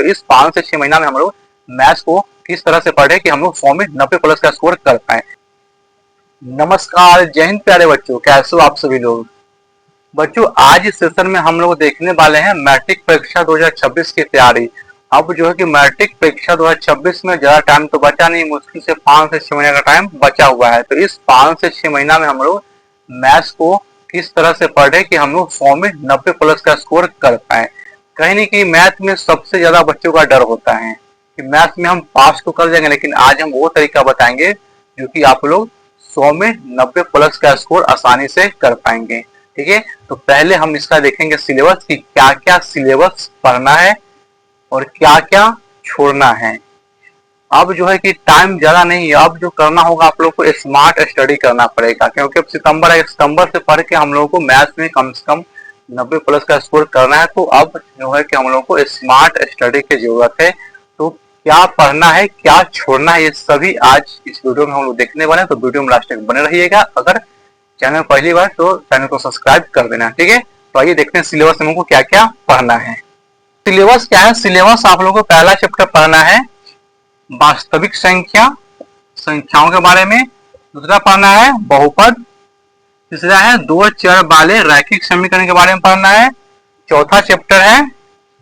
इस 5 से 6 महीना में हम लोग मैथ्स को किस तरह से पढ़े कि हम लोग 100 में 90 प्लस का स्कोर कर पाए। नमस्कार, जय हिंद प्यारे बच्चों, कैसे हो आप सभी लोग। बच्चों आज इस सेशन में हम लोग देखने वाले हैं मैट्रिक परीक्षा 2026 की तैयारी। अब जो है कि मैट्रिक परीक्षा 2026 में ज्यादा टाइम तो बचा नहीं, मुश्किल से 5 से 6 महीने का टाइम बचा हुआ है। तो इस 5 से 6 महीना में हम लोग मैथ्स को किस तरह से पढ़े कि हम लोग 100 में 90 प्लस का स्कोर कर पाए। कहीं नहीं कि मैथ में सबसे ज्यादा बच्चों का डर होता है कि मैथ में हम पास तो कर जाएंगे, लेकिन आज हम वो तरीका बताएंगे जो कि आप लोग 100 में 90 प्लस का स्कोर आसानी से कर पाएंगे। ठीक है, तो पहले हम इसका देखेंगे सिलेबस कि क्या क्या सिलेबस पढ़ना है और क्या क्या छोड़ना है। अब जो है कि टाइम ज्यादा नहीं है, अब जो करना होगा आप लोग को स्मार्ट स्टडी करना पड़ेगा, क्योंकि अब सितंबर से पढ़ के हम लोगों को मैथ्स में कम से कम 90 प्लस का स्कोर करना है। तो अब जो है कि हम लोग को स्मार्ट स्टडी की जरूरत है। तो क्या पढ़ना है, क्या छोड़ना है, ये सभी आज इस वीडियो में हम लोग देखने वाले हैं। तो वीडियो में लास्ट तक बने रहिएगा। अगर चैनल पहली बार तो चैनल को सब्सक्राइब कर देना। ठीक है, तो आइए देखते हैं सिलेबस में हमको क्या क्या पढ़ना है। सिलेबस क्या है, सिलेबस आप लोगों को पहला चैप्टर पढ़ना है वास्तविक संख्या, संख्याओं के बारे में। दूसरा पढ़ना है बहुपद। तीसरा है दो चर वाले रैखिक समीकरण के बारे में पढ़ना है। चौथा चैप्टर है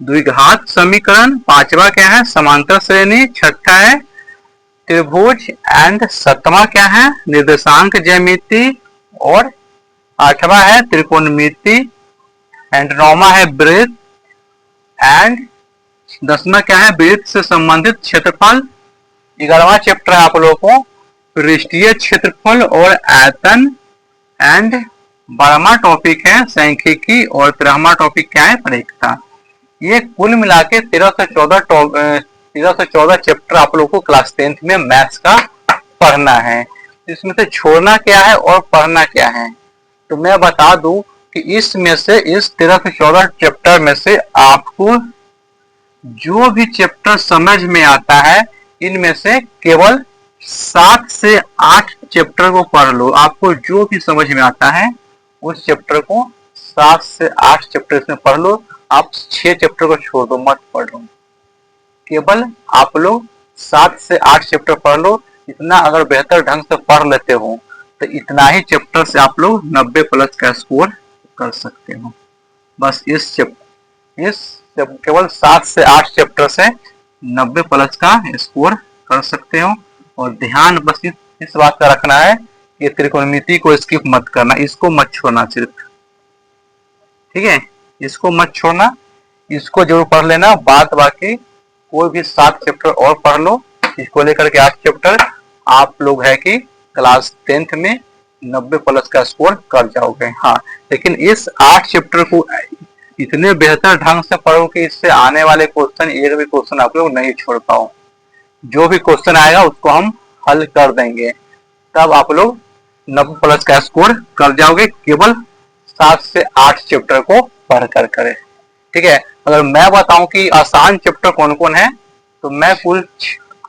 द्विघात समीकरण। पांचवा क्या है समांतर श्रेणी। छठा है त्रिभुज एंड सतवा क्या है निर्देशांक ज्यामिति। और आठवां है त्रिकोणमिति एंड नौवां है वृत्त एंड 10वां क्या है वृत्त से संबंधित क्षेत्रफल। 11वां चैप्टर है आप लोगों को पृष्ठीय क्षेत्रफल और आयतन एंड 12वां टॉपिक है सांख्यिकी और 13वां टॉपिक क्या है परीक्षा। ये कुल मिला के 13 से 14 चैप्टर आप लोगों को क्लास 10th में मैथ्स का पढ़ना है। इसमें से छोड़ना क्या है और पढ़ना क्या है, तो मैं बता दूं कि इसमें से इस 13 से 14 चैप्टर में से आपको जो भी चैप्टर समझ में आता है इनमें से केवल 7 से 8 चैप्टर को पढ़ लो। आपको जो भी समझ में आता है उस चैप्टर को 7 से 8 चैप्टर इसमें पढ़ लो। आप 6 चैप्टर को छोड़ दो, मत पढ़ो। केवल आप लोग 7 से 8 चैप्टर पढ़ लो। इतना अगर बेहतर ढंग से पढ़ लेते हो तो इतना ही चैप्टर से आप लोग 90 प्लस का स्कोर कर सकते हो। बस केवल 7 से 8 चैप्टर से 90 प्लस का स्कोर कर सकते हो। और ध्यान बस इस बात का रखना है कि त्रिकोणमिति को स्किप मत करना, इसको मत छोड़ना सिर्फ। ठीक है, इसको मत छोड़ना, इसको जरूर पढ़ लेना। बात बाकी कोई भी 7 चैप्टर और पढ़ लो, इसको लेकर के 8 चैप्टर आप लोग है कि क्लास 10th में 90 प्लस का स्कोर कर जाओगे। हाँ, लेकिन इस 8 चैप्टर को इतने बेहतर ढंग से पढ़ो कि इससे आने वाले क्वेश्चन एक भी क्वेश्चन आप लोग नहीं छोड़ पाओ। जो भी क्वेश्चन आएगा उसको हम हल कर देंगे, तब आप लोग 90 प्लस का स्कोर कर जाओगे केवल 7 से 8 चैप्टर को पढ़ कर करे। ठीक है, अगर मैं बताऊं कि आसान चैप्टर कौन कौन है तो मैं कुल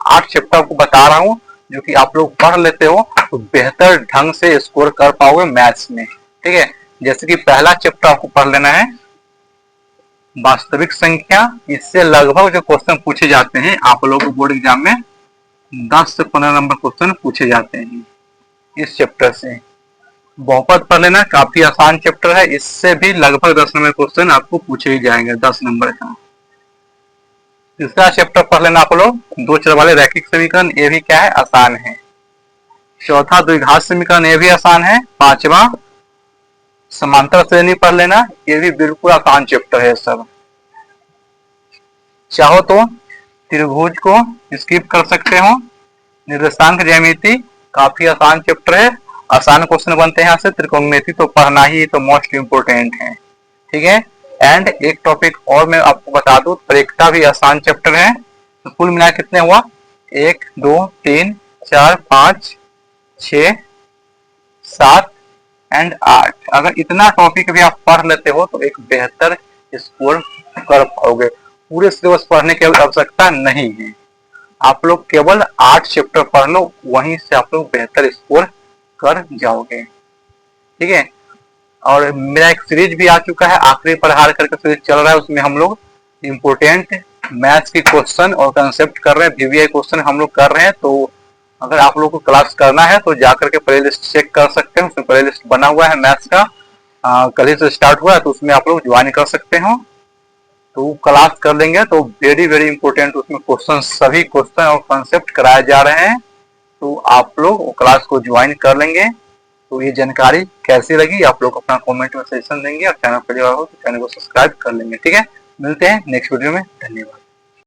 8 चैप्टर को बता रहा हूं जो कि आप लोग पढ़ लेते हो तो बेहतर ढंग से स्कोर कर पाओगे मैथ्स में। ठीक है, जैसे कि पहला चैप्टर आपको पढ़ लेना है वास्तविक संख्या। इससे लगभग जो क्वेश्चन पूछे जाते हैं आप लोगों को बोर्ड एग्जाम में 10 से 15 नंबर क्वेश्चन पूछे जाते हैं इस चैप्टर से। बहुपद पढ़ लेना, काफी आसान चैप्टर है, इससे भी लगभग 10 नंबर क्वेश्चन आपको पूछे ही जाएंगे 10 नंबर का। तीसरा चैप्टर पढ़ लेना आप लोग दो चर वाले रैखिक समीकरण, ये भी क्या है आसान है। चौथा द्विघात समीकरण, ये भी आसान है। पांचवा समांतर श्रेणी पढ़ लेना, ये भी बिल्कुल आसान चैप्टर है सब। चाहो तो त्रिभुज को स्किप कर सकते हो। निर्देशांक ज्यामिति काफी आसान चैप्टर है, आसान क्वेश्चन बनते हैं यहाँ से। त्रिकोणमिति तो पढ़ना ही तो मोस्ट इम्पोर्टेंट है। ठीक है, एंड एक टॉपिक और मैं आपको बता दूं, परीक्षा भी आसान चैप्टर है। तो कुल मिला कितने हुआ 1 2 3 4 5 6 7 एंड 8। अगर इतना टॉपिक भी आप पढ़ लेते हो तो एक बेहतर स्कोर कर पाओगे। पूरे सिलेबस पढ़ने की आवश्यकता नहीं है, आप लोग केवल 8 चैप्टर पढ़ लो, वहीं से आप लोग बेहतर स्कोर कर जाओगे। ठीक है, और मेरा एक सीरीज भी आ चुका है आखिरी प्रहार करके सीरीज चल रहा है, उसमें हम लोग इम्पोर्टेंट मैथ्स की क्वेश्चन और कंसेप्ट कर रहे हैं, वीवीआई क्वेश्चन हम लोग कर रहे हैं। तो अगर आप लोग को क्लास करना है तो जाकर के प्ले लिस्ट चेक कर सकते हैं, उसमें प्ले लिस्ट बना हुआ है मैथ्स का, कल ही से स्टार्ट हुआ है, तो उसमें आप लोग ज्वाइन कर सकते हो। तो क्लास कर लेंगे तो वेरी वेरी इंपॉर्टेंट उसमें क्वेश्चन, सभी क्वेश्चन और कंसेप्ट कराए जा रहे हैं। तो आप लोग वो क्लास को ज्वाइन कर लेंगे। तो ये जानकारी कैसी लगी आप लोग अपना कमेंट में सजेशन देंगे, और चैनल पर हो तो चैनल को सब्सक्राइब कर लेंगे। ठीक है, मिलते हैं नेक्स्ट वीडियो में। धन्यवाद।